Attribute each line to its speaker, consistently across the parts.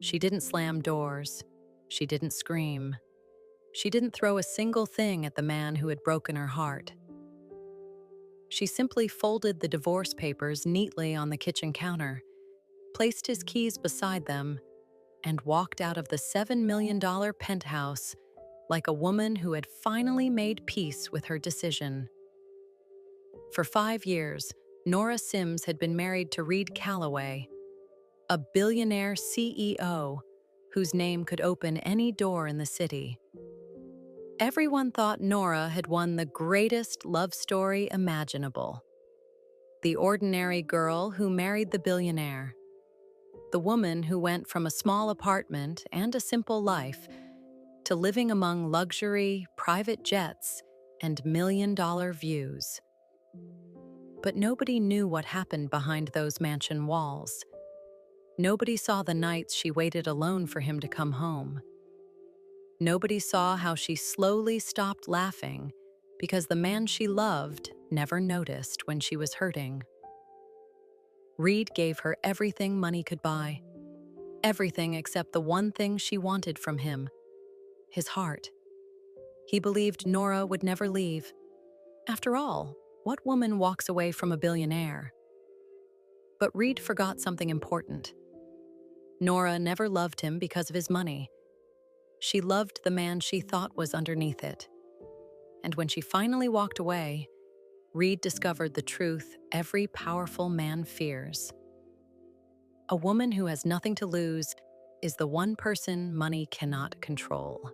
Speaker 1: She didn't slam doors. She didn't scream. She didn't throw a single thing at the man who had broken her heart. She simply folded the divorce papers neatly on the kitchen counter, placed his keys beside them, and walked out of the $7 million penthouse like a woman who had finally made peace with her decision. For 5 years, Nora Simms had been married to Reid Calloway, a billionaire CEO whose name could open any door in the city. Everyone thought Nora had won the greatest love story imaginable. The ordinary girl who married the billionaire. The woman who went from a small apartment and a simple life to living among luxury, private jets, and million-dollar views. But nobody knew what happened behind those mansion walls. Nobody saw the nights she waited alone for him to come home. Nobody saw how she slowly stopped laughing because the man she loved never noticed when she was hurting. Reid gave her everything money could buy. Everything except the one thing she wanted from him: his heart. He believed Nora would never leave. After all, what woman walks away from a billionaire? But Reid forgot something important. Nora never loved him because of his money. She loved the man she thought was underneath it. And when she finally walked away, Reid discovered the truth every powerful man fears. A woman who has nothing to lose is the one person money cannot control.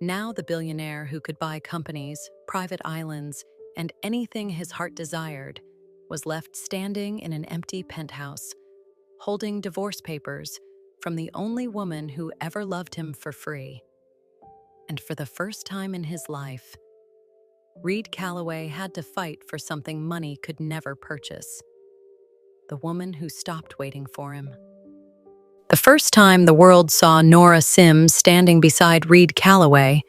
Speaker 1: Now the billionaire who could buy companies, private islands, and anything his heart desired was left standing in an empty penthouse, holding divorce papers from the only woman who ever loved him for free. And for the first time in his life, Reid Calloway had to fight for something money could never purchase: the woman who stopped waiting for him. The first time the world saw Nora Simms standing beside Reid Calloway,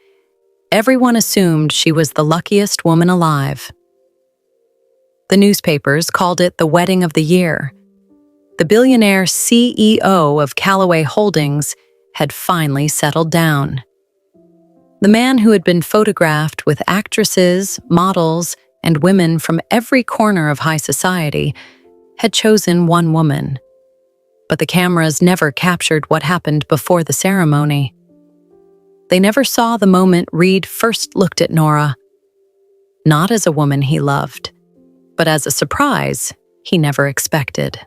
Speaker 1: everyone assumed she was the luckiest woman alive. The newspapers called it the wedding of the year. The billionaire CEO of Calloway Holdings had finally settled down. The man who had been photographed with actresses, models, and women from every corner of high society had chosen one woman. But the cameras never captured what happened before the ceremony. They never saw the moment Reid first looked at Nora, not as a woman he loved, but as a surprise he never expected.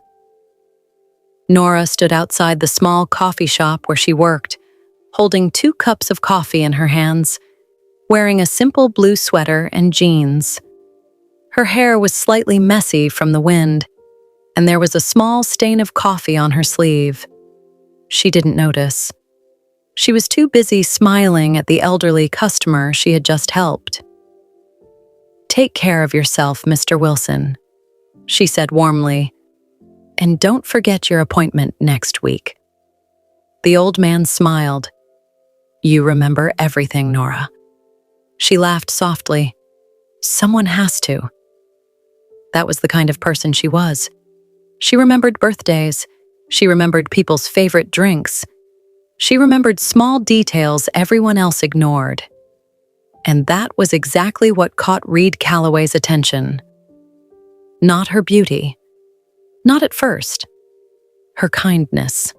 Speaker 1: Nora stood outside the small coffee shop where she worked, holding 2 cups of coffee in her hands, wearing a simple blue sweater and jeans. Her hair was slightly messy from the wind, and there was a small stain of coffee on her sleeve. She didn't notice. She was too busy smiling at the elderly customer she had just helped. "Take care of yourself, Mr. Wilson," she said warmly, "and don't forget your appointment next week." The old man smiled. "You remember everything, Nora." She laughed softly. "Someone has to." That was the kind of person she was. She remembered birthdays. She remembered people's favorite drinks. She remembered small details everyone else ignored. And that was exactly what caught Reid Calloway's attention. Not her beauty. Not at first. Her kindness.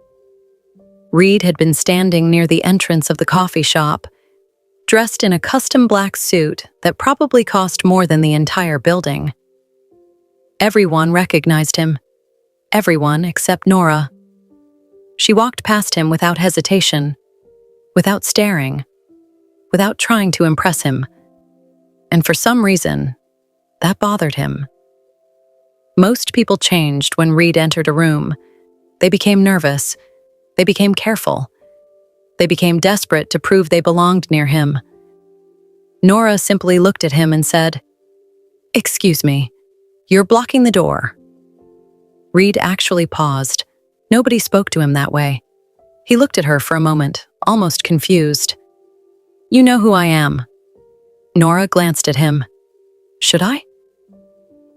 Speaker 1: Reid had been standing near the entrance of the coffee shop, dressed in a custom black suit that probably cost more than the entire building. Everyone recognized him. Everyone except Nora. She walked past him without hesitation, without staring, without trying to impress him. And for some reason, that bothered him. Most people changed when Reid entered a room. They became nervous. They became careful. They became desperate to prove they belonged near him. Nora simply looked at him and said, "Excuse me, you're blocking the door." Reid actually paused. Nobody spoke to him that way. He looked at her for a moment, almost confused. "You know who I am." Nora glanced at him. "Should I?"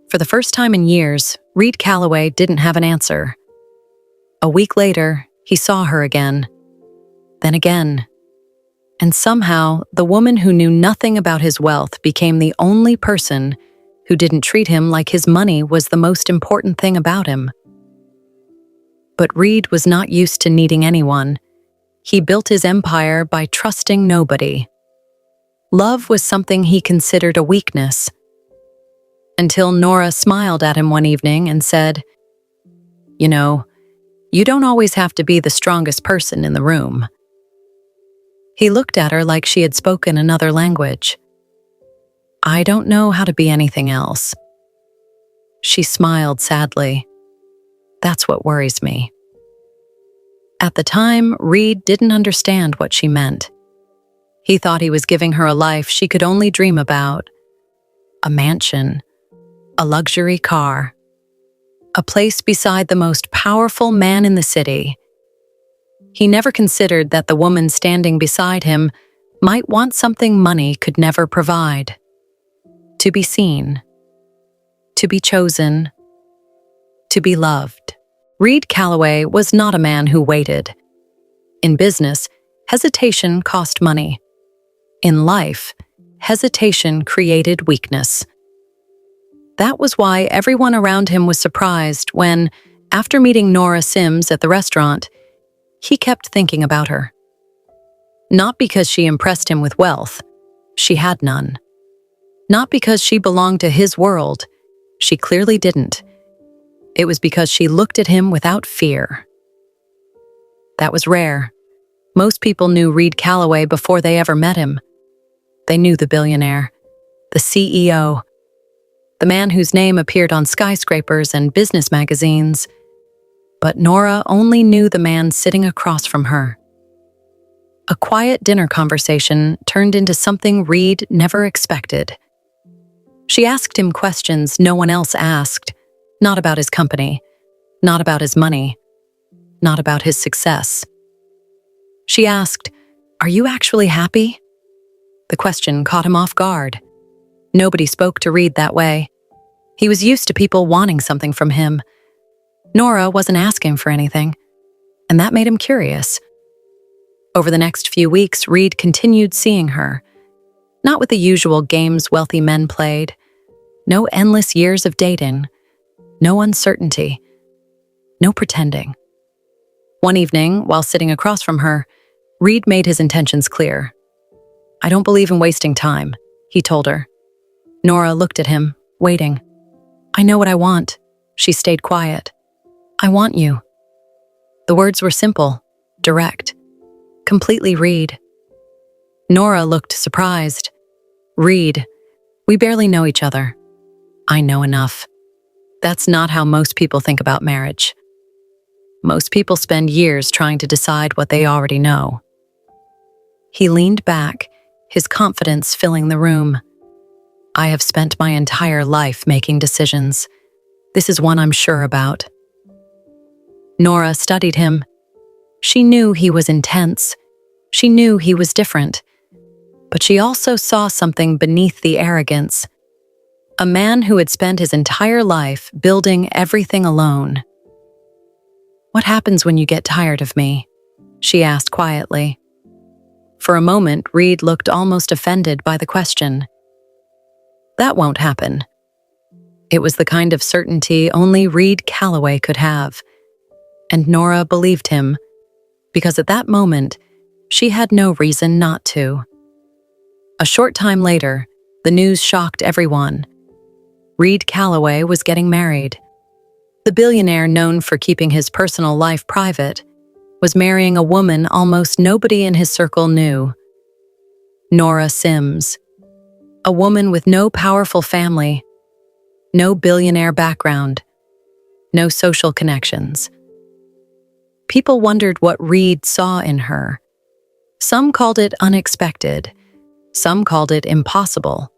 Speaker 1: For the first time in years, Reid Calloway didn't have an answer. A week later, He saw her again, then again. And somehow, the woman who knew nothing about his wealth became the only person who didn't treat him like his money was the most important thing about him. But Reid was not used to needing anyone. He built his empire by trusting nobody. Love was something he considered a weakness. Until Nora smiled at him one evening and said, "You know, you don't always have to be the strongest person in the room." He looked at her like she had spoken another language. "I don't know how to be anything else." She smiled sadly. "That's what worries me." At the time, Reid didn't understand what she meant. He thought he was giving her a life she could only dream about. A mansion, a luxury car, a place beside the most powerful man in the city. He never considered that the woman standing beside him might want something money could never provide. To be seen, to be chosen, to be loved. Reid Calloway was not a man who waited. In business, hesitation cost money. In life, hesitation created weakness. That was why everyone around him was surprised when, after meeting Nora Simms at the restaurant, he kept thinking about her. Not because she impressed him with wealth. She had none. Not because she belonged to his world. She clearly didn't. It was because she looked at him without fear. That was rare. Most people knew Reid Calloway before they ever met him. They knew the billionaire, the CEO, the man whose name appeared on skyscrapers and business magazines. But Nora only knew the man sitting across from her. A quiet dinner conversation turned into something Reid never expected. She asked him questions no one else asked, not about his company, not about his money, not about his success. She asked, "Are you actually happy?" The question caught him off guard. Nobody spoke to Reid that way. He was used to people wanting something from him. Nora wasn't asking for anything, and that made him curious. Over the next few weeks, Reid continued seeing her, not with the usual games wealthy men played, no endless years of dating, no uncertainty, no pretending. One evening, while sitting across from her, Reid made his intentions clear. "I don't believe in wasting time," he told her. Nora looked at him, waiting. "I know what I want." She stayed quiet. "I want you." The words were simple, direct, completely Reid. Nora looked surprised. "Reid, we barely know each other." "I know enough." That's not how most people think about marriage. Most people spend years trying to decide what they already know. He leaned back, his confidence filling the room. "I have spent my entire life making decisions. This is one I'm sure about." Nora studied him. She knew he was intense. She knew he was different. But she also saw something beneath the arrogance. A man who had spent his entire life building everything alone. "What happens when you get tired of me?" she asked quietly. For a moment, Reid looked almost offended by the question. That won't happen. It was the kind of certainty only Reid Calloway could have. And Nora believed him, because at that moment, she had no reason not to. A short time later, the news shocked everyone. Reid Calloway was getting married. The billionaire known for keeping his personal life private was marrying a woman almost nobody in his circle knew. Nora Simms, a woman with no powerful family, no billionaire background, no social connections. People wondered what Reid saw in her. Some called it unexpected, some called it impossible.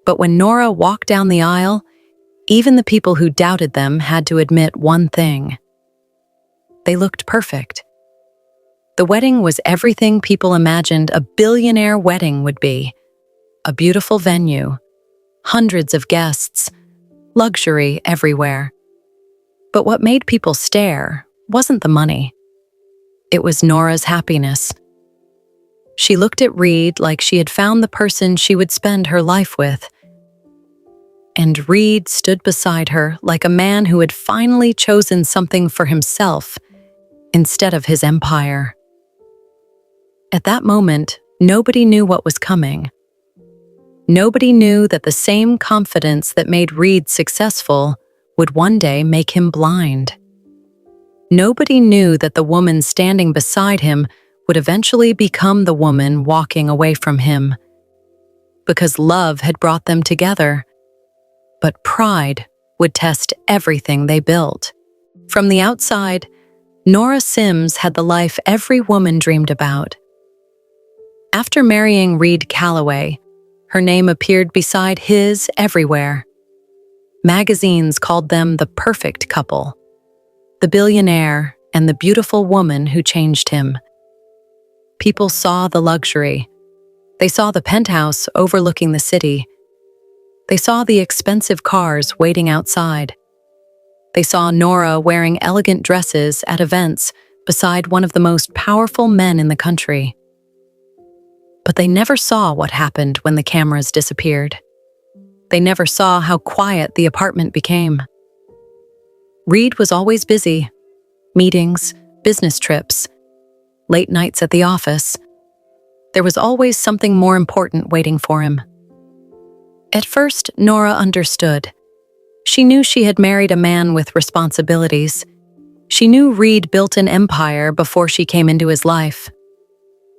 Speaker 1: But when Nora walked down the aisle, even the people who doubted them had to admit one thing. They looked perfect. The wedding was everything people imagined a billionaire wedding would be. A beautiful venue, hundreds of guests, luxury everywhere. But what made people stare wasn't the money. It was Nora's happiness. She looked at Reid like she had found the person she would spend her life with. And Reid stood beside her like a man who had finally chosen something for himself instead of his empire. At that moment, nobody knew what was coming. Nobody knew that the same confidence that made Reid successful would one day make him blind. Nobody knew that the woman standing beside him would eventually become the woman walking away from him. Because love had brought them together. But pride would test everything they built. From the outside, Nora Simms had the life every woman dreamed about. After marrying Reid Calloway, her name appeared beside his everywhere. Magazines called them the perfect couple, the billionaire and the beautiful woman who changed him. People saw the luxury. They saw the penthouse overlooking the city. They saw the expensive cars waiting outside. They saw Nora wearing elegant dresses at events beside one of the most powerful men in the country. But they never saw what happened when the cameras disappeared. They never saw how quiet the apartment became. Reid was always busy. Meetings, business trips, late nights at the office. There was always something more important waiting for him. At first, Nora understood. She knew she had married a man with responsibilities. She knew Reid built an empire before she came into his life.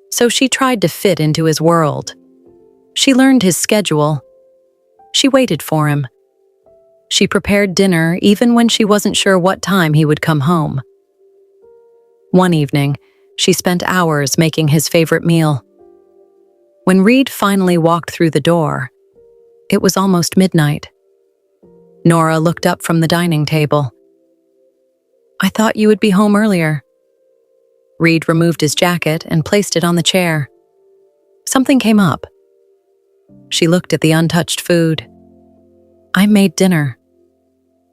Speaker 1: So she tried to fit into his world. She learned his schedule. She waited for him. She prepared dinner even when she wasn't sure what time he would come home. One evening, she spent hours making his favorite meal. When Reid finally walked through the door, it was almost midnight. Nora looked up from the dining table. "I thought you would be home earlier." Reid removed his jacket and placed it on the chair. Something came up. She looked at the untouched food. "I made dinner."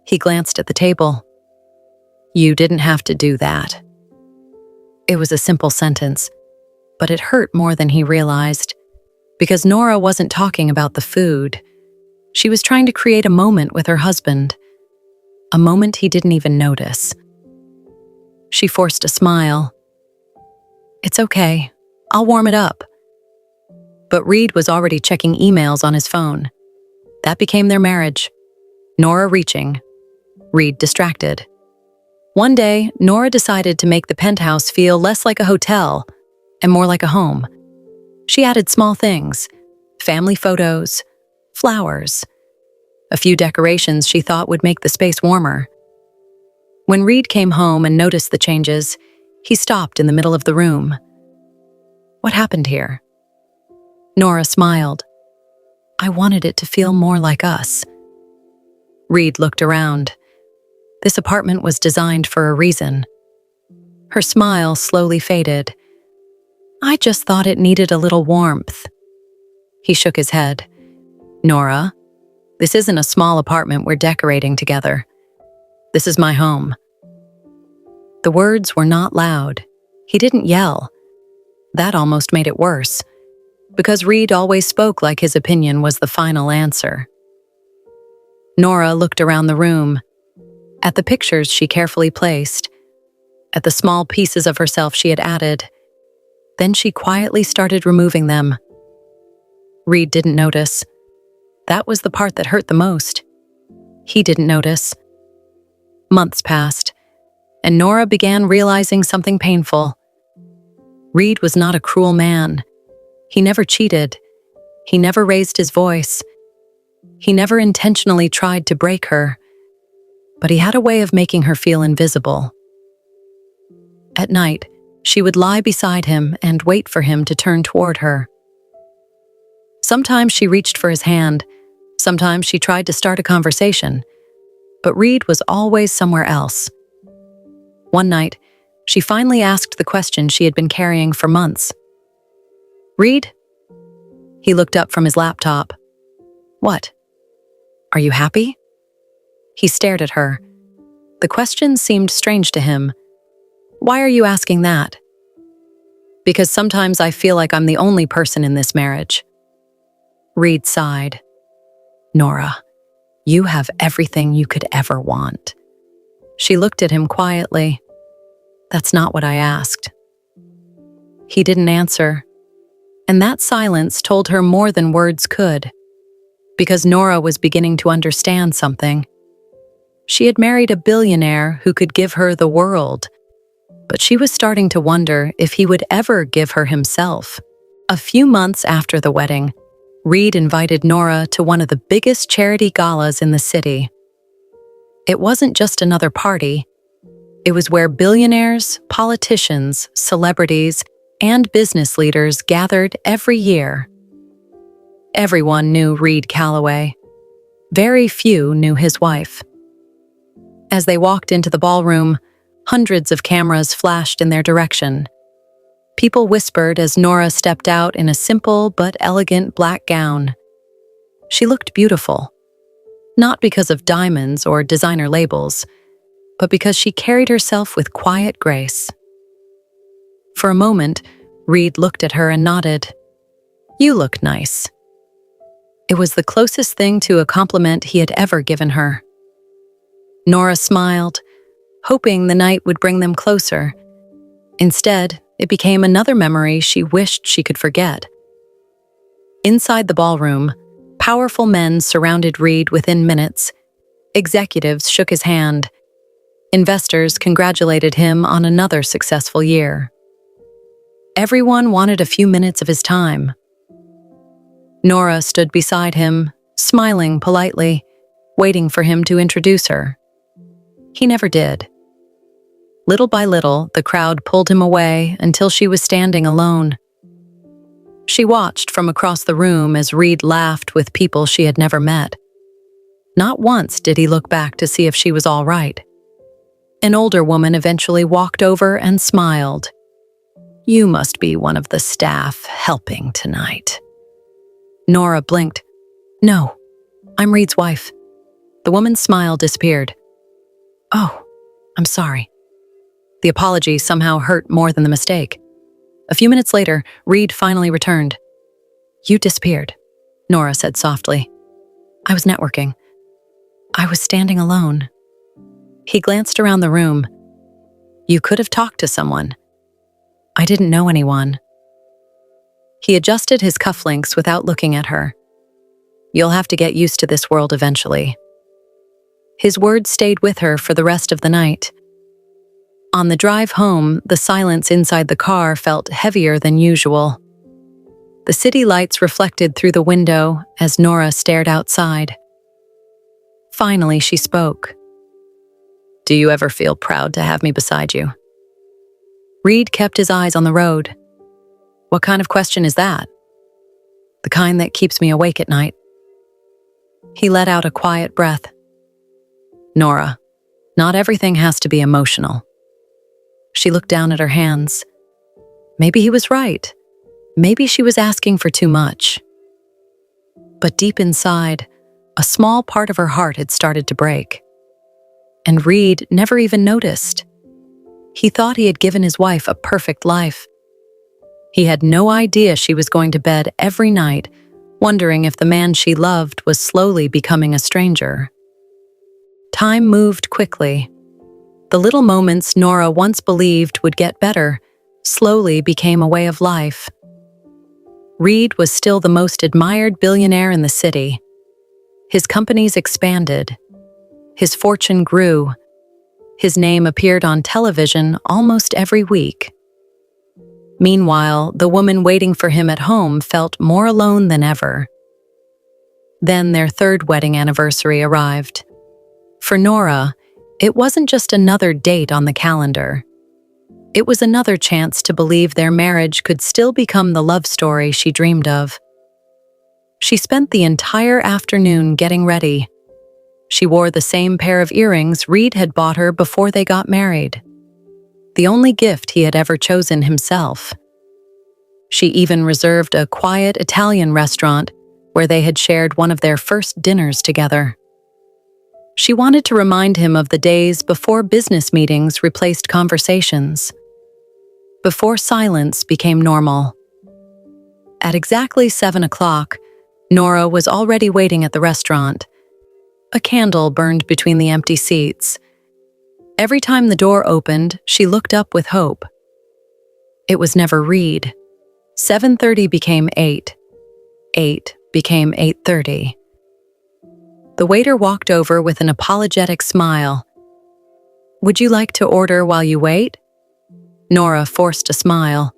Speaker 1: He glanced at the table. "You didn't have to do that." It was a simple sentence, but it hurt more than he realized, because Nora wasn't talking about the food. She was trying to create a moment with her husband, a moment he didn't even notice. She forced a smile. "It's okay, I'll warm it up." But Reid was already checking emails on his phone. That became their marriage. Nora reaching, Reid distracted. One day, Nora decided to make the penthouse feel less like a hotel and more like a home. She added small things, family photos, flowers, a few decorations she thought would make the space warmer. When Reid came home and noticed the changes, he stopped in the middle of the room. "What happened here?" Nora smiled. "I wanted it to feel more like us." Reid looked around. This apartment was designed for a reason. Her smile slowly faded. "I just thought it needed a little warmth." He shook his head. "Nora, this isn't a small apartment we're decorating together. This is my home." The words were not loud. He didn't yell. That almost made it worse, because Reid always spoke like his opinion was the final answer. Nora looked around the room, at the pictures she carefully placed, at the small pieces of herself she had added. Then she quietly started removing them. Reid didn't notice. That was the part that hurt the most. He didn't notice. Months passed, and Nora began realizing something painful. Reid was not a cruel man. He never cheated. He never raised his voice. He never intentionally tried to break her. But he had a way of making her feel invisible. At night, she would lie beside him and wait for him to turn toward her. Sometimes she reached for his hand. Sometimes she tried to start a conversation. But Reid was always somewhere else. One night, she finally asked the question she had been carrying for months. "Reid?" He looked up from his laptop. "What? Are you happy?" He stared at her. The question seemed strange to him. "Why are you asking that?" Because sometimes I feel like I'm the only person in this marriage. Reid sighed. Nora, you have everything you could ever want. She looked at him quietly. That's not what I asked. He didn't answer, and that silence told her more than words could, because Nora was beginning to understand something. She had married a billionaire who could give her the world, but she was starting to wonder if he would ever give her himself. A few months after the wedding, Reid invited Nora to one of the biggest charity galas in the city. It wasn't just another party. It was where billionaires, politicians, celebrities, and business leaders gathered every year. Everyone knew Reid Calloway. Very few knew his wife. As they walked into the ballroom, hundreds of cameras flashed in their direction. People whispered as Nora stepped out in a simple but elegant black gown. She looked beautiful, not because of diamonds or designer labels, but because she carried herself with quiet grace. For a moment, Reid looked at her and nodded. You look nice. It was the closest thing to a compliment he had ever given her. Nora smiled, hoping the night would bring them closer. Instead, it became another memory she wished she could forget. Inside the ballroom, powerful men surrounded Reid within minutes. Executives shook his hand. Investors congratulated him on another successful year. Everyone wanted a few minutes of his time. Nora stood beside him, smiling politely, waiting for him to introduce her. He never did. Little by little, the crowd pulled him away until she was standing alone. She watched from across the room as Reid laughed with people she had never met. Not once did he look back to see if she was all right. An older woman eventually walked over and smiled. You must be one of the staff helping tonight. Nora blinked. No, I'm Reid's wife. The woman's smile disappeared. Oh, I'm sorry. The apology somehow hurt more than the mistake. A few minutes later, Reid finally returned. You disappeared, Nora said softly. I was networking. I was standing alone. He glanced around the room. You could have talked to someone. I didn't know anyone. He adjusted his cufflinks without looking at her. You'll have to get used to this world eventually. His words stayed with her for the rest of the night. On the drive home, the silence inside the car felt heavier than usual. The city lights reflected through the window as Nora stared outside. Finally, she spoke. Do you ever feel proud to have me beside you? Reid kept his eyes on the road. What kind of question is that? The kind that keeps me awake at night. He let out a quiet breath. Nora, not everything has to be emotional. She looked down at her hands. Maybe he was right. Maybe she was asking for too much. But deep inside, a small part of her heart had started to break. And Reid never even noticed. He thought he had given his wife a perfect life. He had no idea she was going to bed every night, wondering if the man she loved was slowly becoming a stranger. Time moved quickly. The little moments Nora once believed would get better slowly became a way of life. Reid was still the most admired billionaire in the city. His companies expanded. His fortune grew. His name appeared on television almost every week. Meanwhile, the woman waiting for him at home felt more alone than ever. Then their third wedding anniversary arrived. For Nora, it wasn't just another date on the calendar. It was another chance to believe their marriage could still become the love story she dreamed of. She spent the entire afternoon getting ready. She wore the same pair of earrings Reid had bought her before they got married. The only gift he had ever chosen himself. She even reserved a quiet Italian restaurant where they had shared one of their first dinners together. She wanted to remind him of the days before business meetings replaced conversations. before silence became normal. At exactly 7 o'clock, Nora was already waiting at the restaurant. A candle burned between the empty seats. Every time the door opened, she looked up with hope. It was never Reid. 7:30 became 8. 8 became 8:30. The waiter walked over with an apologetic smile. "Would you like to order while you wait?" Nora forced a smile.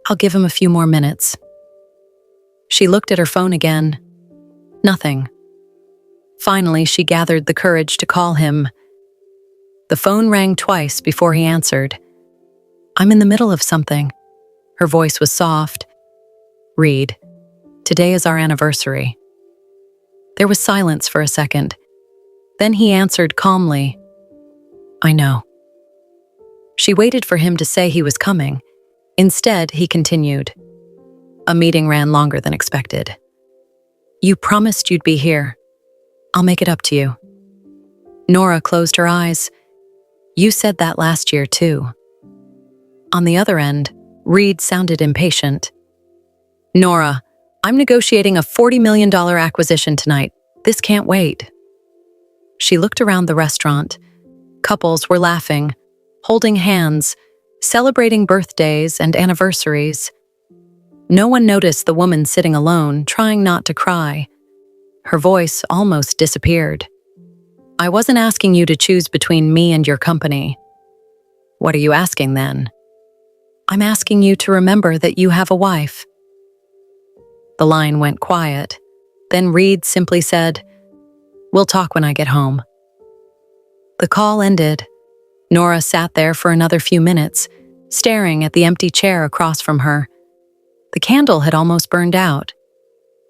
Speaker 1: "I'll give him a few more minutes." She looked at her phone again. Nothing. Finally, she gathered the courage to call him. The phone rang twice before he answered. "I'm in the middle of something." Her voice was soft. "Reid, today is our anniversary." There was silence for a second. Then he answered calmly, "I know." She waited for him to say he was coming. Instead, he continued. "A meeting ran longer than expected. You promised you'd be here. I'll make it up to you." Nora closed her eyes. "You said that last year, too." On the other end, Reid sounded impatient. "Nora, I'm negotiating a $40 million acquisition tonight. This can't wait." She looked around the restaurant. Couples were laughing, holding hands, celebrating birthdays and anniversaries. No one noticed the woman sitting alone, trying not to cry. Her voice almost disappeared. "I wasn't asking you to choose between me and your company." "What are you asking then?" "I'm asking you to remember that you have a wife." The line went quiet. Then Reid simply said, "We'll talk when I get home." The call ended. Nora sat there for another few minutes, staring at the empty chair across from her. The candle had almost burned out.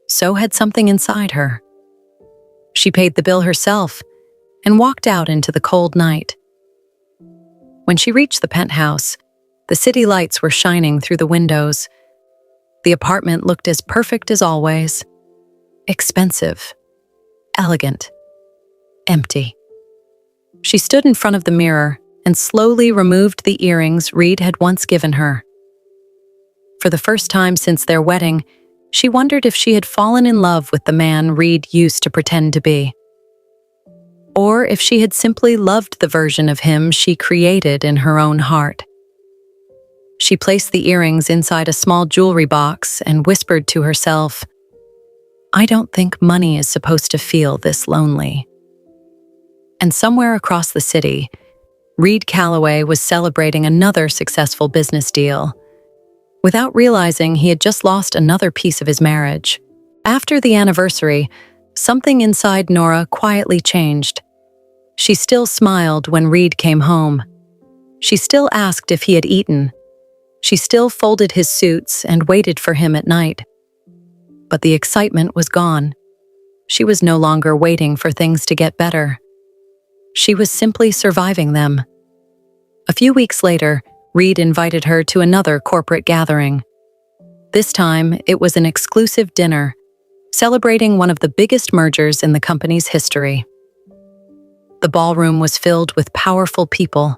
Speaker 1: So had something inside her. She paid the bill herself and walked out into the cold night. When she reached the penthouse, the city lights were shining through the windows. The apartment looked as perfect as always. Expensive, elegant, empty. She stood in front of the mirror and slowly removed the earrings Reid had once given her. For the first time since their wedding, she wondered if she had fallen in love with the man Reid used to pretend to be. Or if she had simply loved the version of him she created in her own heart. She placed the earrings inside a small jewelry box and whispered to herself, "I don't think money is supposed to feel this lonely." And somewhere across the city, Reid Calloway was celebrating another successful business deal. Without realizing, he had just lost another piece of his marriage. After the anniversary, something inside Nora quietly changed. She still smiled when Reid came home. She still asked if he had eaten. She still folded his suits and waited for him at night. But the excitement was gone. She was no longer waiting for things to get better. She was simply surviving them. A few weeks later, Reid invited her to another corporate gathering. This time, it was an exclusive dinner, celebrating one of the biggest mergers in the company's history. The ballroom was filled with powerful people.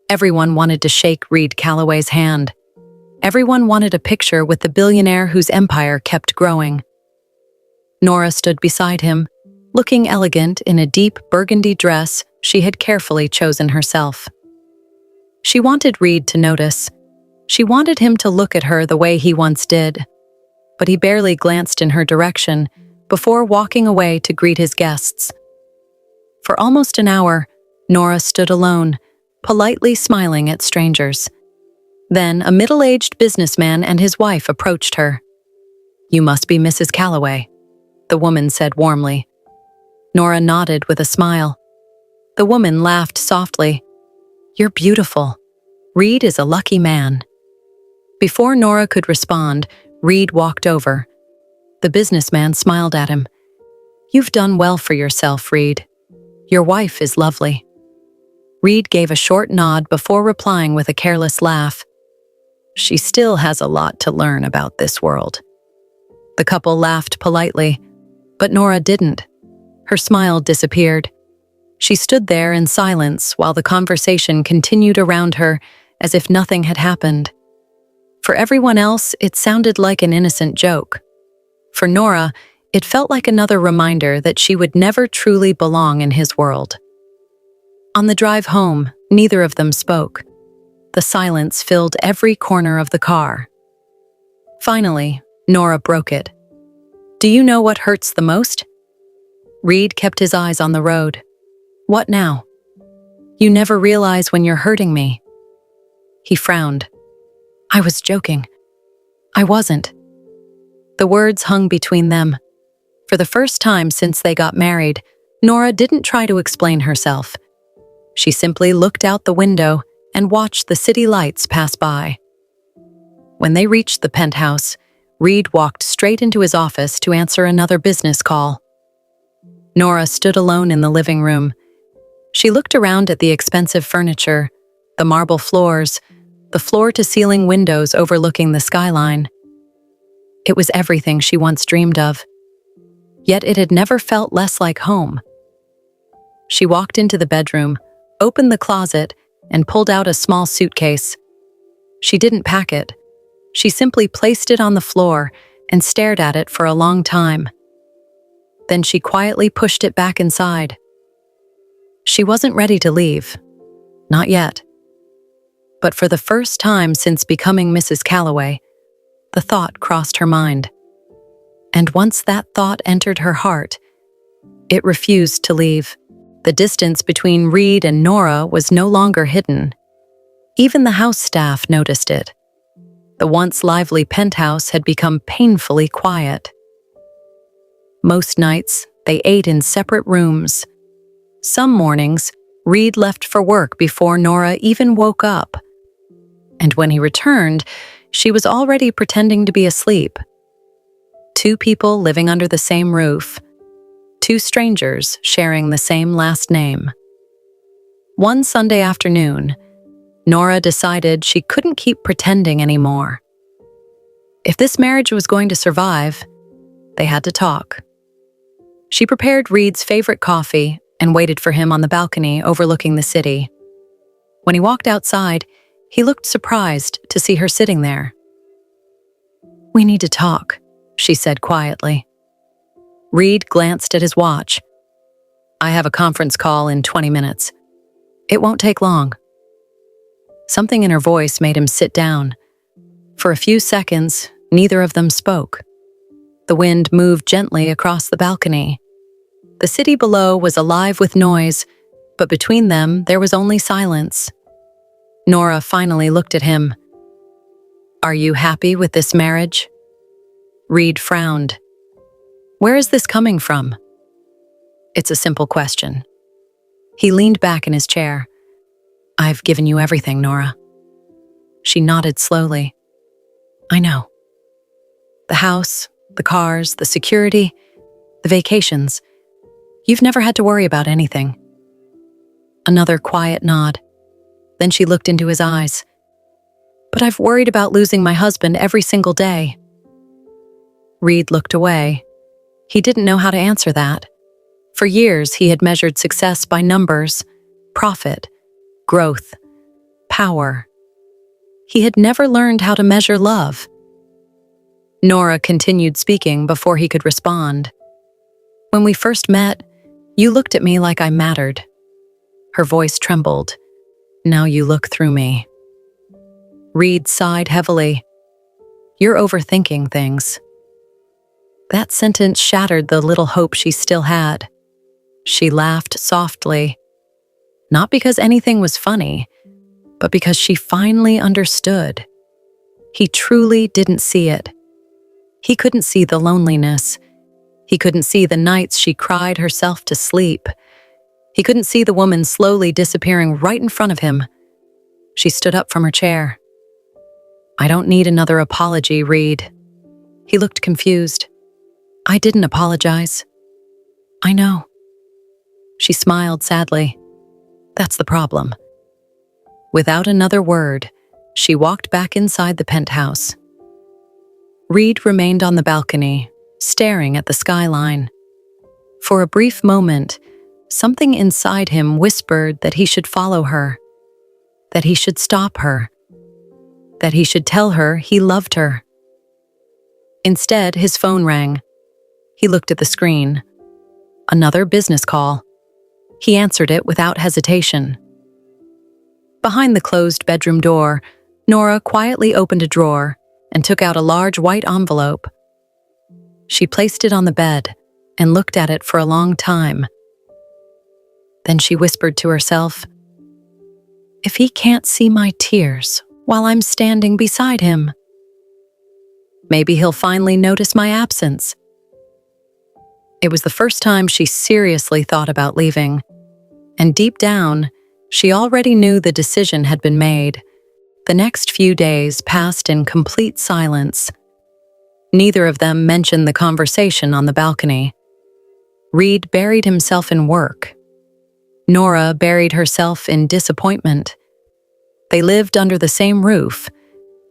Speaker 1: Everyone wanted to shake Reid Calloway's hand. Everyone wanted a picture with the billionaire whose empire kept growing. Nora stood beside him, looking elegant in a deep burgundy dress she had carefully chosen herself. She wanted Reid to notice. She wanted him to look at her the way he once did. But he barely glanced in her direction before walking away to greet his guests. For almost an hour, Nora stood alone, politely smiling at strangers. Then a middle-aged businessman and his wife approached her. "You must be Mrs. Calloway," the woman said warmly. Nora nodded with a smile. The woman laughed softly. "You're beautiful. Reid is a lucky man." Before Nora could respond, Reid walked over. The businessman smiled at him. "You've done well for yourself, Reid. Your wife is lovely." Reid gave a short nod before replying with a careless laugh. "She still has a lot to learn about this world." The couple laughed politely, but Nora didn't. Her smile disappeared. She stood there in silence while the conversation continued around her, as if nothing had happened. For everyone else, it sounded like an innocent joke. For Nora, it felt like another reminder that she would never truly belong in his world. On the drive home, neither of them spoke. The silence filled every corner of the car. Finally, Nora broke it. "Do you know what hurts the most?" Reid kept his eyes on the road. "What now?" "You never realize when you're hurting me." He frowned. "I was joking." "I wasn't." The words hung between them. For the first time since they got married, Nora didn't try to explain herself. She simply looked out the window and watched the city lights pass by. When they reached the penthouse, Reid walked straight into his office to answer another business call. Nora stood alone in the living room. She looked around at the expensive furniture, the marble floors, the floor-to-ceiling windows overlooking the skyline. It was everything she once dreamed of. Yet it had never felt less like home. She walked into the bedroom, opened the closet, and pulled out a small suitcase. She didn't pack it. She simply placed it on the floor and stared at it for a long time. Then she quietly pushed it back inside. She wasn't ready to leave. Not yet. But for the first time since becoming Mrs. Calloway, the thought crossed her mind. And once that thought entered her heart, it refused to leave. The distance between Reid and Nora was no longer hidden. Even the house staff noticed it. The once lively penthouse had become painfully quiet. Most nights, they ate in separate rooms. Some mornings, Reid left for work before Nora even woke up. And when he returned, she was already pretending to be asleep. Two people living under the same roof. Two strangers sharing the same last name. One Sunday afternoon, Nora decided she couldn't keep pretending anymore. If this marriage was going to survive, they had to talk. She prepared Reid's favorite coffee and waited for him on the balcony overlooking the city. When he walked outside, he looked surprised to see her sitting there. "We need to talk," she said quietly. Reid glanced at his watch. "I have a conference call in 20 minutes. It won't take long." Something in her voice made him sit down. For a few seconds, neither of them spoke. The wind moved gently across the balcony. The city below was alive with noise, but between them there was only silence. Nora finally looked at him. "Are you happy with this marriage?" Reid frowned. "Where is this coming from?" "It's a simple question." He leaned back in his chair. "I've given you everything, Nora." She nodded slowly. "I know. The house, the cars, the security, the vacations. You've never had to worry about anything." Another quiet nod. Then she looked into his eyes. "But I've worried about losing my husband every single day." Reid looked away. He didn't know how to answer that. For years, he had measured success by numbers, profit, growth, power. He had never learned how to measure love. Nora continued speaking before he could respond. "When we first met, you looked at me like I mattered." Her voice trembled. "Now you look through me." Reid sighed heavily. "You're overthinking things." That sentence shattered the little hope she still had. She laughed softly. Not because anything was funny, but because she finally understood. He truly didn't see it. He couldn't see the loneliness. He couldn't see the nights she cried herself to sleep. He couldn't see the woman slowly disappearing right in front of him. She stood up from her chair. "I don't need another apology, Reid." He looked confused. "I didn't apologize." "I know." She smiled sadly. "That's the problem." Without another word, she walked back inside the penthouse. Reid remained on the balcony, staring at the skyline. For a brief moment, something inside him whispered that he should follow her. that he should stop her, that he should tell her he loved her. Instead, his phone rang. He looked at the screen. Another business call. He answered it without hesitation. Behind the closed bedroom door, Nora quietly opened a drawer and took out a large white envelope. She placed it on the bed and looked at it for a long time. Then she whispered to herself, "If he can't see my tears while I'm standing beside him, maybe he'll finally notice my absence." It was the first time she seriously thought about leaving, and deep down, she already knew the decision had been made. The next few days passed in complete silence. Neither of them mentioned the conversation on the balcony. Reid buried himself in work. Nora buried herself in disappointment. They lived under the same roof,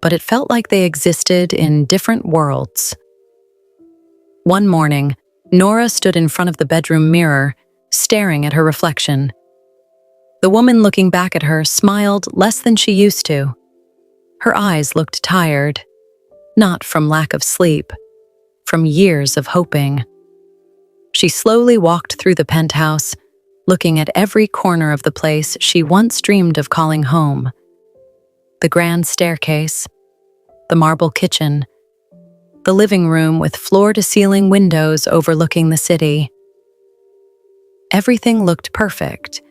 Speaker 1: but it felt like they existed in different worlds. One morning, Nora stood in front of the bedroom mirror, staring at her reflection. The woman looking back at her smiled less than she used to. Her eyes looked tired, not from lack of sleep, from years of hoping. She slowly walked through the penthouse, looking at every corner of the place she once dreamed of calling home. The grand staircase, the marble kitchen, the living room with floor-to-ceiling windows overlooking the city. Everything looked perfect.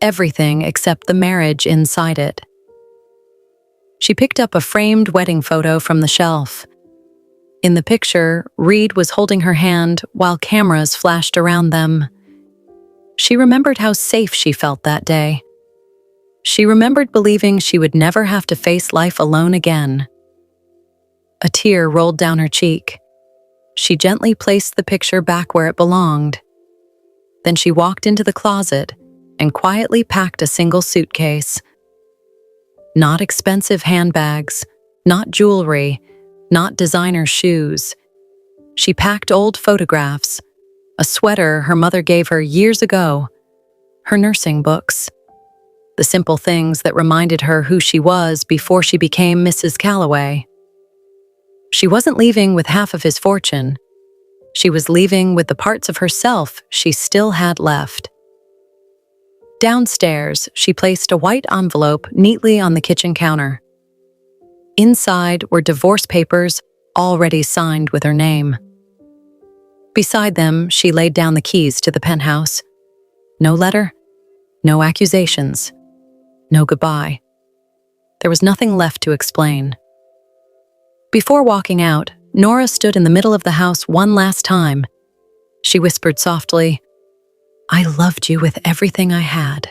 Speaker 1: Everything except the marriage inside it. She picked up a framed wedding photo from the shelf. In the picture, Reid was holding her hand while cameras flashed around them. She remembered how safe she felt that day. She remembered believing she would never have to face life alone again. A tear rolled down her cheek. She gently placed the picture back where it belonged. Then she walked into the closet and quietly packed a single suitcase. Not expensive handbags, not jewelry, not designer shoes. She packed old photographs, a sweater her mother gave her years ago, her nursing books, the simple things that reminded her who she was before she became Mrs. Calloway. She wasn't leaving with half of his fortune. She was leaving with the parts of herself she still had left. Downstairs, she placed a white envelope neatly on the kitchen counter. Inside were divorce papers already signed with her name. Beside them, she laid down the keys to the penthouse. No letter, no accusations, no goodbye. There was nothing left to explain. Before walking out, Nora stood in the middle of the house one last time. She whispered softly, "I loved you with everything I had."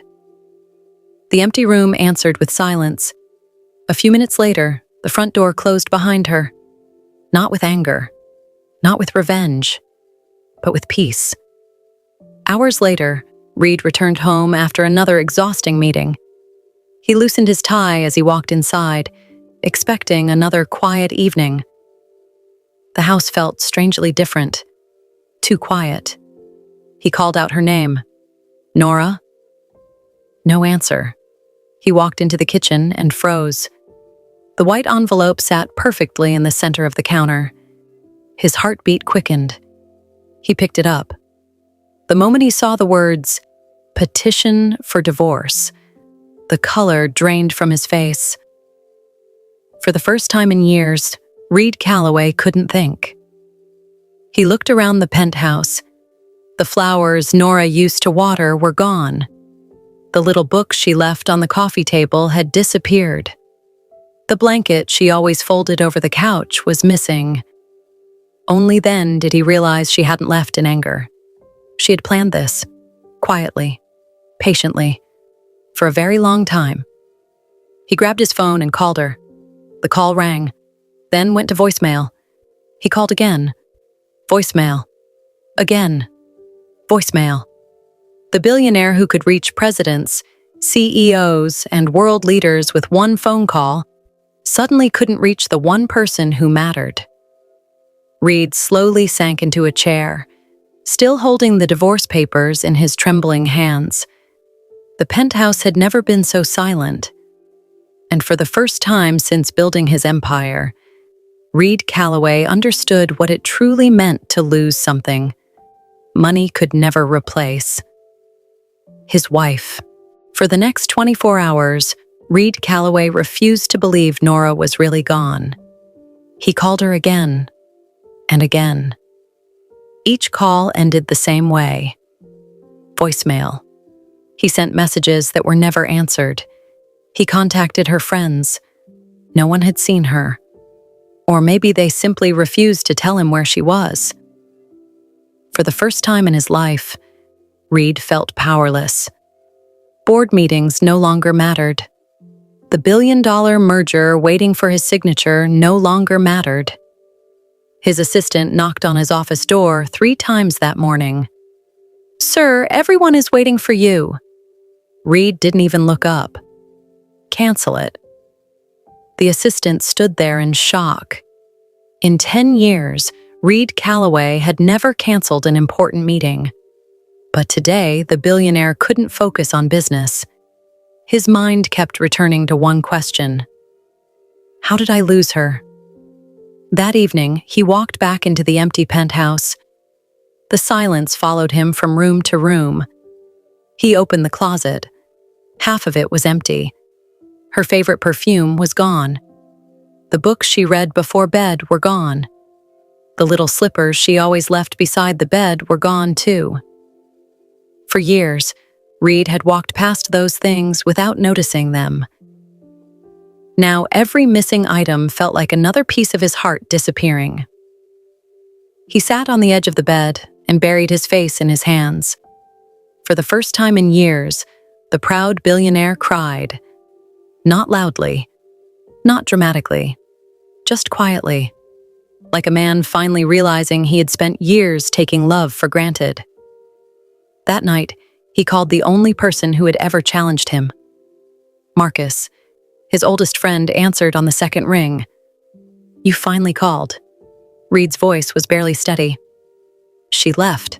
Speaker 1: The empty room answered with silence. A few minutes later, the front door closed behind her. Not with anger, not with revenge, but with peace. Hours later, Reid returned home after another exhausting meeting. He loosened his tie as he walked inside, expecting another quiet evening. The house felt strangely different, too quiet. He called out her name. "Nora?" No answer. He walked into the kitchen and froze. The white envelope sat perfectly in the center of the counter. His heartbeat quickened. He picked it up. The moment he saw the words, "Petition for divorce," the color drained from his face. For the first time in years, Reid Calloway couldn't think. He looked around the penthouse. The flowers Nora used to water were gone. The little book she left on the coffee table had disappeared. The blanket she always folded over the couch was missing. Only then did he realize she hadn't left in anger. She had planned this, quietly, patiently, for a very long time. He grabbed his phone and called her. The call rang, then went to voicemail. He called again. Voicemail. Again. Voicemail. The billionaire who could reach presidents, CEOs, and world leaders with one phone call suddenly couldn't reach the one person who mattered. Reid slowly sank into a chair, still holding the divorce papers in his trembling hands. The penthouse had never been so silent, And for the first time since building his empire, Reid Calloway understood what it truly meant to lose something money could never replace: his wife. For the next 24 hours, Reid Calloway refused to believe Nora was really gone. He called her again and again. Each call ended the same way: voicemail. He sent messages that were never answered. He contacted her friends. No one had seen her. Or maybe they simply refused to tell him where she was. For the first time in his life, Reid felt powerless. Board meetings no longer mattered. The billion-dollar merger waiting for his signature no longer mattered. His assistant knocked on his office door 3 times that morning. "Sir, everyone is waiting for you." Reid didn't even look up. "Cancel it." The assistant stood there in shock. In 10 years, Reid Calloway had never canceled an important meeting. But today, the billionaire couldn't focus on business. His mind kept returning to one question: how did I lose her? That evening, he walked back into the empty penthouse. The silence followed him from room to room. He opened the closet. Half of it was empty. Her favorite perfume was gone. The books she read before bed were gone. The little slippers she always left beside the bed were gone too. For years, Reid had walked past those things without noticing them. Now every missing item felt like another piece of his heart disappearing. He sat on the edge of the bed and buried his face in his hands. For the first time in years, the proud billionaire cried. Not loudly, not dramatically, just quietly, like a man finally realizing he had spent years taking love for granted. That night, he called the only person who had ever challenged him. Marcus, his oldest friend, answered on the second ring. "You finally called." Reid's voice was barely steady. "She left."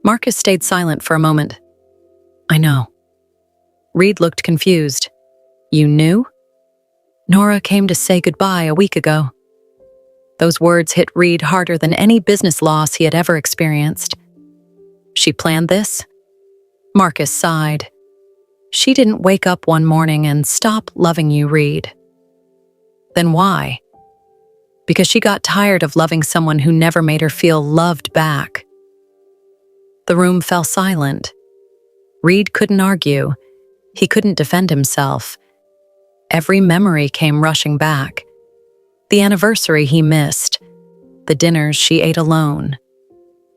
Speaker 1: Marcus stayed silent for a moment. "I know." Reid looked confused. "You knew?" "Nora came to say goodbye a week ago." Those words hit Reid harder than any business loss he had ever experienced. "She planned this?" Marcus sighed. "She didn't wake up one morning and stop loving you, Reid." "Then why?" "Because she got tired of loving someone who never made her feel loved back." The room fell silent. Reid couldn't argue. He couldn't defend himself. Every memory came rushing back. The anniversary he missed, the dinners she ate alone,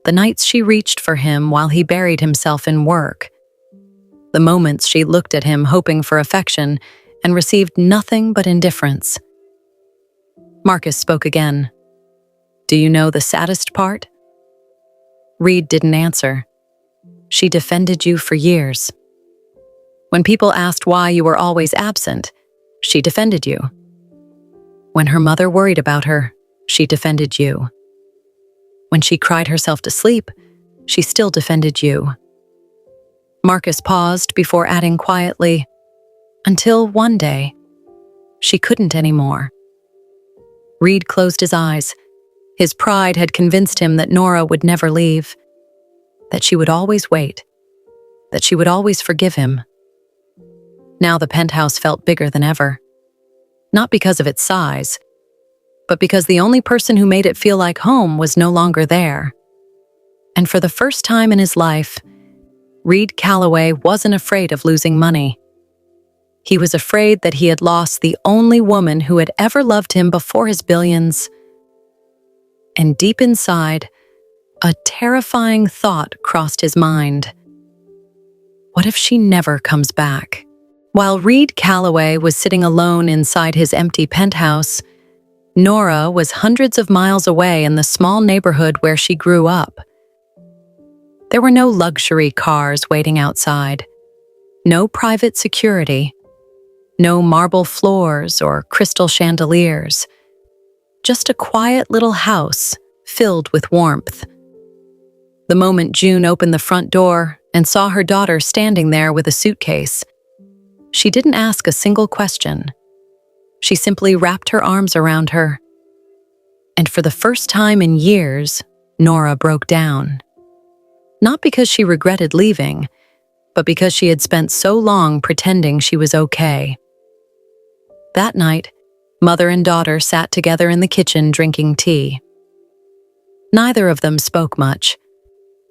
Speaker 1: the nights she reached for him while he buried himself in work, the moments she looked at him hoping for affection and received nothing but indifference. Marcus spoke again. "Do you know the saddest part?" Reid didn't answer. "She defended you for years. When people asked why you were always absent, she defended you. When her mother worried about her, she defended you. When she cried herself to sleep, she still defended you." Marcus paused before adding quietly, "Until one day, she couldn't anymore." Reid closed his eyes. His pride had convinced him that Nora would never leave, that she would always wait, that she would always forgive him. Now the penthouse felt bigger than ever. Not because of its size, but because the only person who made it feel like home was no longer there. And for the first time in his life, Reid Calloway wasn't afraid of losing money. He was afraid that he had lost the only woman who had ever loved him before his billions. And deep inside, a terrifying thought crossed his mind. What if she never comes back? While Reid Calloway was sitting alone inside his empty penthouse, Nora was hundreds of miles away in the small neighborhood where she grew up. There were no luxury cars waiting outside, no private security, no marble floors or crystal chandeliers, just a quiet little house filled with warmth. The moment June opened the front door and saw her daughter standing there with a suitcase, she didn't ask a single question. She simply wrapped her arms around her. And for the first time in years, Nora broke down. Not because she regretted leaving, but because she had spent so long pretending she was okay. That night, mother and daughter sat together in the kitchen drinking tea. Neither of them spoke much.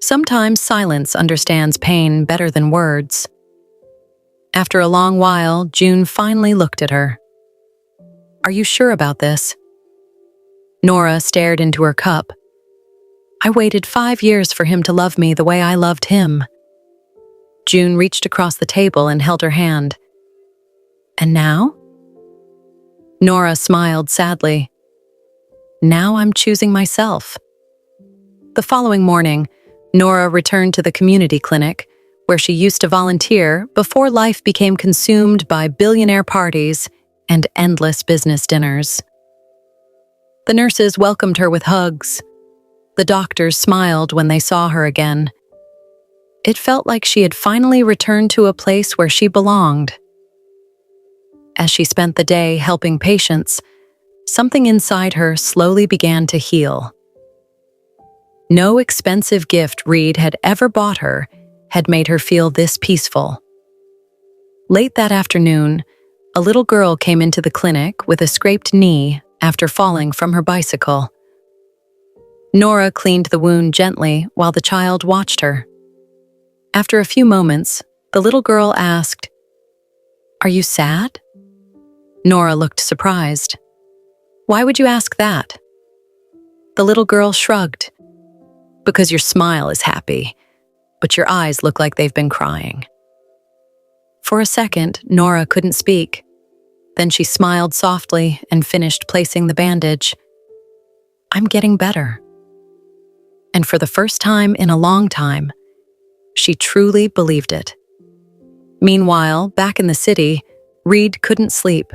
Speaker 1: Sometimes silence understands pain better than words. After a long while, June finally looked at her. "Are you sure about this?" Nora stared into her cup. "I waited 5 years for him to love me the way I loved him." June reached across the table and held her hand. "And now?" Nora smiled sadly. "Now I'm choosing myself." The following morning, Nora returned to the community clinic, where she used to volunteer before life became consumed by billionaire parties and endless business dinners. The nurses welcomed her with hugs. The doctors smiled when they saw her again. It felt like she had finally returned to a place where she belonged. As she spent the day helping patients, something inside her slowly began to heal. No expensive gift Reid had ever bought her had made her feel this peaceful. Late that afternoon, a little girl came into the clinic with a scraped knee after falling from her bicycle. Nora cleaned the wound gently while the child watched her. After a few moments, the little girl asked, "Are you sad?" Nora looked surprised. "Why would you ask that?" The little girl shrugged. "Because your smile is happy, but your eyes look like they've been crying." For a second, Nora couldn't speak. Then she smiled softly and finished placing the bandage. "I'm getting better." And for the first time in a long time, she truly believed it. Meanwhile, back in the city, Reid couldn't sleep.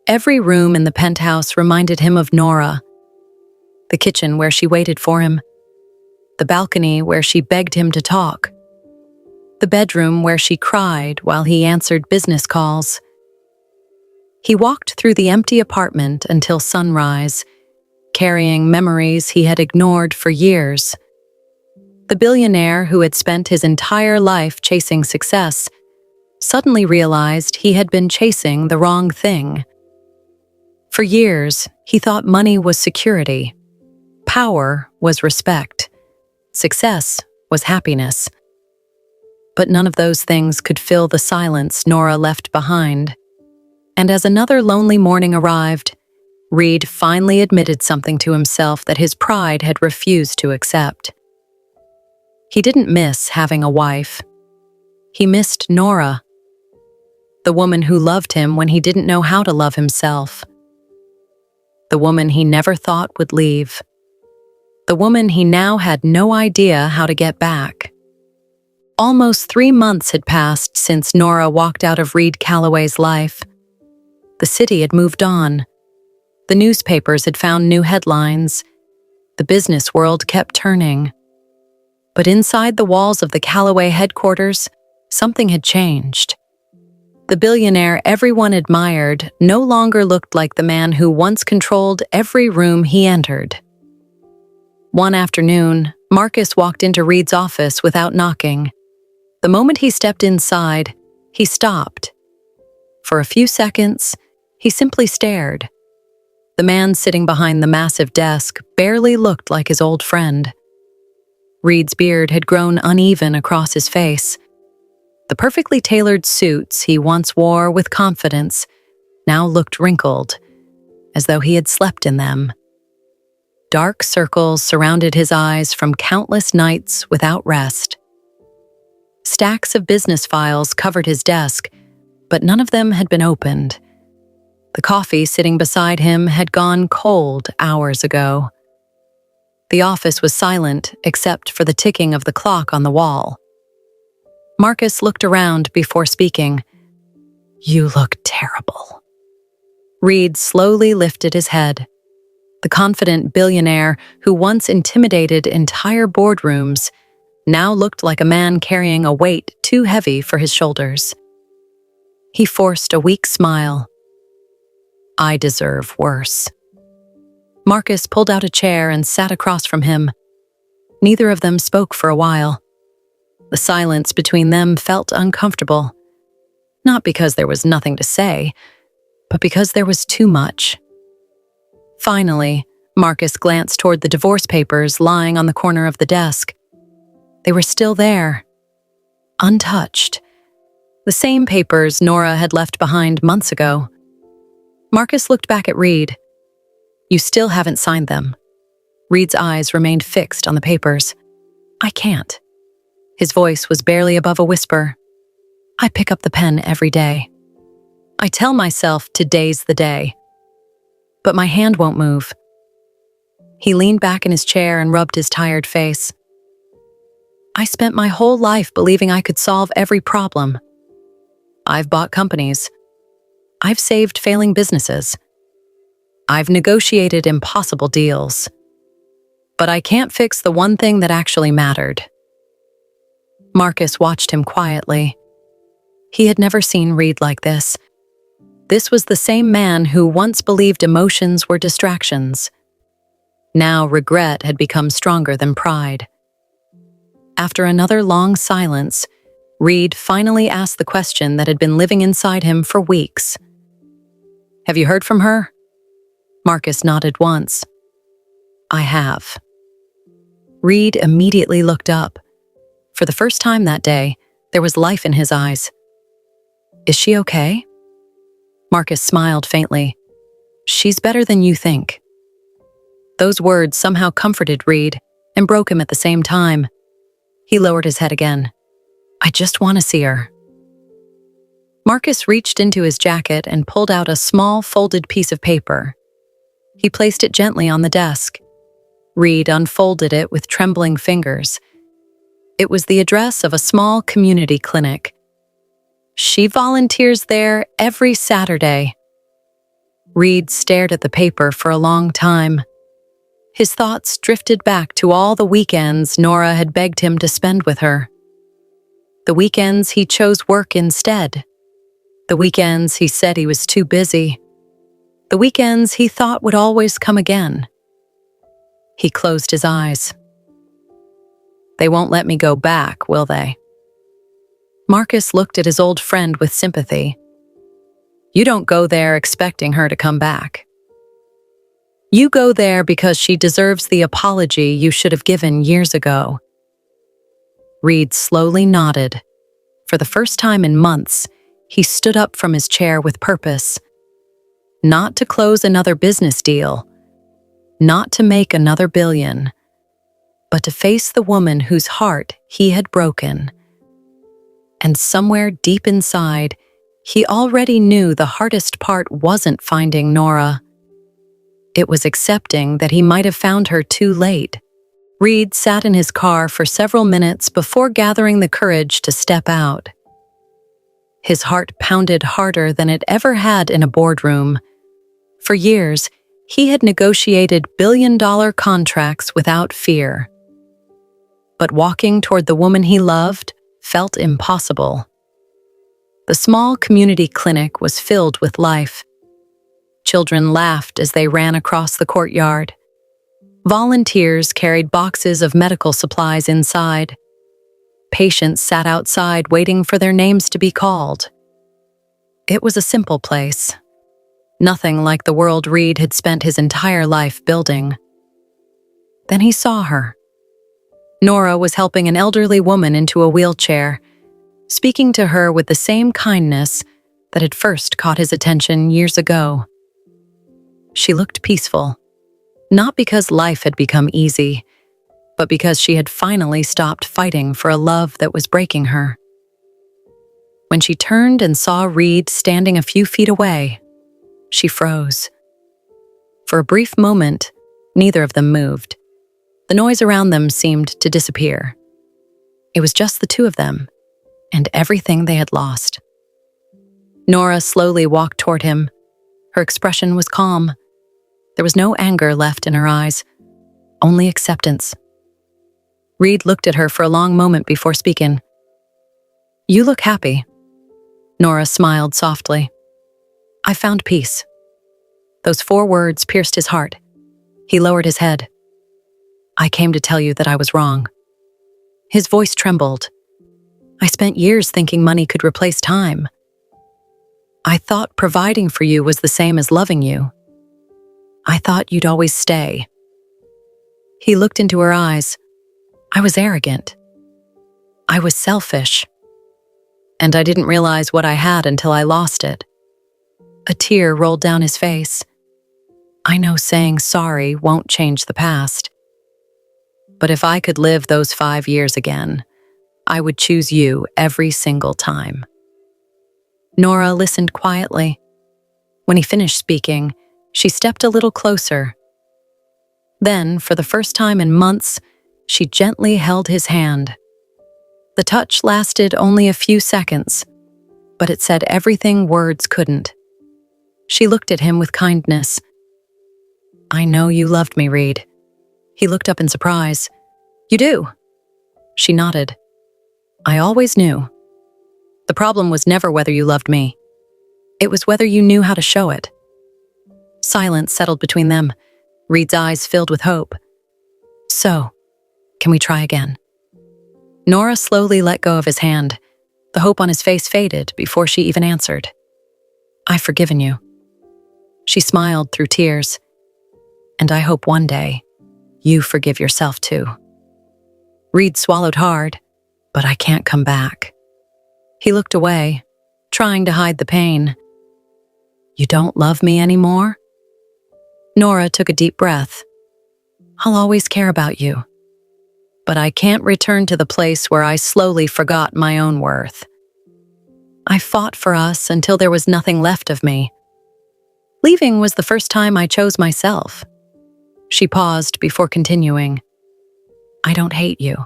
Speaker 1: Every room in the penthouse reminded him of Nora. The kitchen where she waited for him. The balcony where she begged him to talk. The bedroom where she cried while he answered business calls. He walked through the empty apartment until sunrise, carrying memories he had ignored for years. The billionaire who had spent his entire life chasing success suddenly realized he had been chasing the wrong thing. For years, he thought money was security, power was respect, success was happiness. But none of those things could fill the silence Nora left behind. And as another lonely morning arrived, Reid finally admitted something to himself that his pride had refused to accept. He didn't miss having a wife. He missed Nora, the woman who loved him when he didn't know how to love himself. The woman he never thought would leave. The woman he now had no idea how to get back. Almost 3 months had passed since Nora walked out of Reid Calloway's life. The city had moved on. The newspapers had found new headlines. The business world kept turning. But inside the walls of the Calloway headquarters, something had changed. The billionaire everyone admired no longer looked like the man who once controlled every room he entered. One afternoon, Marcus walked into Reid's office without knocking. The moment he stepped inside, he stopped. For a few seconds, he simply stared. The man sitting behind the massive desk barely looked like his old friend. Reid's beard had grown uneven across his face. The perfectly tailored suits he once wore with confidence now looked wrinkled, as though he had slept in them. Dark circles surrounded his eyes from countless nights without rest. Stacks of business files covered his desk, but none of them had been opened. The coffee sitting beside him had gone cold hours ago. The office was silent except for the ticking of the clock on the wall. Marcus looked around before speaking. "You look terrible." Reid slowly lifted his head. The confident billionaire who once intimidated entire boardrooms now looked like a man carrying a weight too heavy for his shoulders. He forced a weak smile. I deserve worse. Marcus pulled out a chair and sat across from him. Neither of them spoke for a while. The silence between them felt uncomfortable. Not because there was nothing to say, but because there was too much. Finally, Marcus glanced toward the divorce papers lying on the corner of the desk. They were still there, untouched. The same papers Nora had left behind months ago. Marcus looked back at Reid. You still haven't signed them. Reid's eyes remained fixed on the papers. I can't. His voice was barely above a whisper. I pick up the pen every day. I tell myself today's the day. But my hand won't move. He leaned back in his chair and rubbed his tired face. I spent my whole life believing I could solve every problem. I've bought companies. I've saved failing businesses. I've negotiated impossible deals. But I can't fix the one thing that actually mattered. Marcus watched him quietly. He had never seen Reid like this. This was the same man who once believed emotions were distractions. Now regret had become stronger than pride. After another long silence, Reid finally asked the question that had been living inside him for weeks. Have you heard from her? Marcus nodded once. I have. Reid immediately looked up. For the first time that day, there was life in his eyes. Is she okay? Marcus smiled faintly. She's better than you think. Those words somehow comforted Reid and broke him at the same time. He lowered his head again. I just want to see her. Marcus reached into his jacket and pulled out a small folded piece of paper. He placed it gently on the desk. Reid unfolded it with trembling fingers. It was the address of a small community clinic. She volunteers there every Saturday. Reid stared at the paper for a long time. His thoughts drifted back to all the weekends Nora had begged him to spend with her. The weekends he chose work instead. The weekends he said he was too busy. The weekends he thought would always come again. He closed his eyes. They won't let me go back, will they? Marcus looked at his old friend with sympathy. You don't go there expecting her to come back. You go there because she deserves the apology you should have given years ago. Reid slowly nodded. For the first time in months, he stood up from his chair with purpose. Not to close another business deal, not to make another billion, but to face the woman whose heart he had broken. And somewhere deep inside, he already knew the hardest part wasn't finding Nora. It was accepting that he might have found her too late. Reid sat in his car for several minutes before gathering the courage to step out. His heart pounded harder than it ever had in a boardroom. For years, he had negotiated billion-dollar contracts without fear. But walking toward the woman he loved felt impossible. The small community clinic was filled with life. Children laughed as they ran across the courtyard. Volunteers carried boxes of medical supplies inside. Patients sat outside waiting for their names to be called. It was a simple place. Nothing like the world Reid had spent his entire life building. Then he saw her. Nora was helping an elderly woman into a wheelchair, speaking to her with the same kindness that had first caught his attention years ago. She looked peaceful, not because life had become easy, but because she had finally stopped fighting for a love that was breaking her. When she turned and saw Reid standing a few feet away, she froze. For a brief moment, neither of them moved. The noise around them seemed to disappear. It was just the two of them, and everything they had lost. Nora slowly walked toward him. Her expression was calm. There was no anger left in her eyes, only acceptance. Reid looked at her for a long moment before speaking. You look happy. Nora smiled softly. I found peace. Those 4 words pierced his heart. He lowered his head. "I came to tell you that I was wrong." His voice trembled. "I spent years thinking money could replace time. I thought providing for you was the same as loving you. I thought you'd always stay." He looked into her eyes. "I was arrogant. I was selfish. And I didn't realize what I had until I lost it." A tear rolled down his face. "I know saying sorry won't change the past. But if I could live those 5 years again, I would choose you every single time." Nora listened quietly. When he finished speaking, she stepped a little closer. Then, for the first time in months, she gently held his hand. The touch lasted only a few seconds, but it said everything words couldn't. She looked at him with kindness. "I know you loved me, Reid." He looked up in surprise. "You do?" She nodded. "I always knew. The problem was never whether you loved me. It was whether you knew how to show it." Silence settled between them. Reid's eyes filled with hope. "So, can we try again?" Nora slowly let go of his hand. The hope on his face faded before she even answered. "I've forgiven you." She smiled through tears. "And I hope one day you forgive yourself too." Reid swallowed hard. "But I can't come back." He looked away, trying to hide the pain. "You don't love me anymore?" Nora took a deep breath. "I'll always care about you. But I can't return to the place where I slowly forgot my own worth. I fought for us until there was nothing left of me. Leaving was the first time I chose myself." She paused before continuing. "I don't hate you.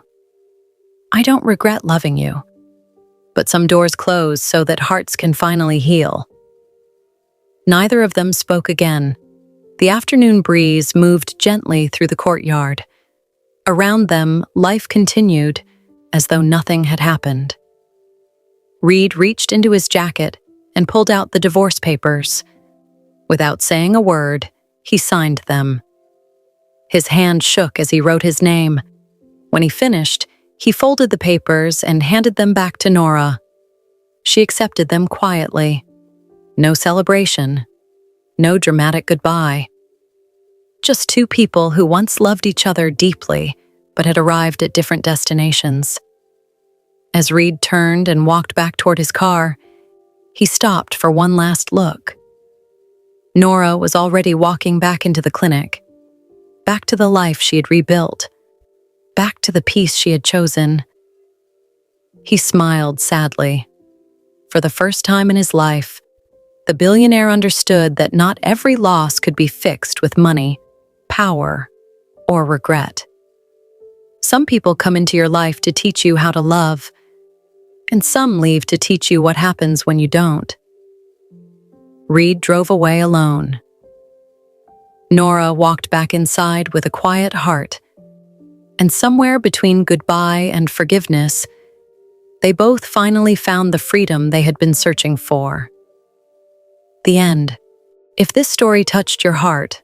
Speaker 1: I don't regret loving you. But some doors close so that hearts can finally heal." Neither of them spoke again. The afternoon breeze moved gently through the courtyard. Around them, life continued, as though nothing had happened. Reid reached into his jacket and pulled out the divorce papers. Without saying a word, he signed them. His hand shook as he wrote his name. When he finished, he folded the papers and handed them back to Nora. She accepted them quietly. No celebration. No dramatic goodbye. Just 2 people who once loved each other deeply, but had arrived at different destinations. As Reid turned and walked back toward his car, he stopped for one last look. Nora was already walking back into the clinic, back to the life she had rebuilt, back to the peace she had chosen. He smiled sadly. For the first time in his life, the billionaire understood that not every loss could be fixed with money, power, or regret. Some people come into your life to teach you how to love, and some leave to teach you what happens when you don't. Reid drove away alone. Nora walked back inside with a quiet heart, and somewhere between goodbye and forgiveness, they both finally found the freedom they had been searching for. The end. If this story touched your heart,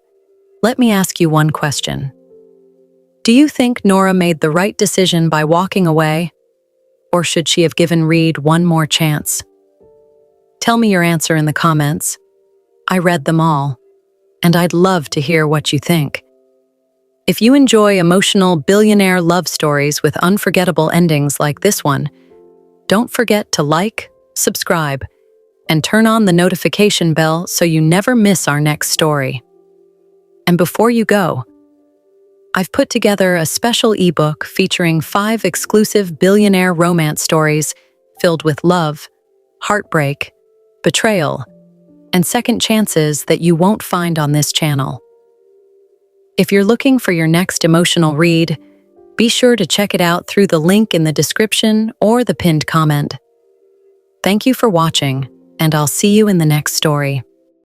Speaker 1: let me ask you one question. Do you think Nora made the right decision by walking away, or should she have given Reid one more chance? Tell me your answer in the comments. I read them all, and I'd love to hear what you think. If you enjoy emotional billionaire love stories with unforgettable endings like this one, don't forget to like, subscribe, and turn on the notification bell so you never miss our next story. And before you go, I've put together a special ebook featuring 5 exclusive billionaire romance stories filled with love, heartbreak, betrayal, and second chances that you won't find on this channel. If you're looking for your next emotional read, be sure to check it out through the link in the description or the pinned comment. Thank you for watching, and I'll see you in the next story.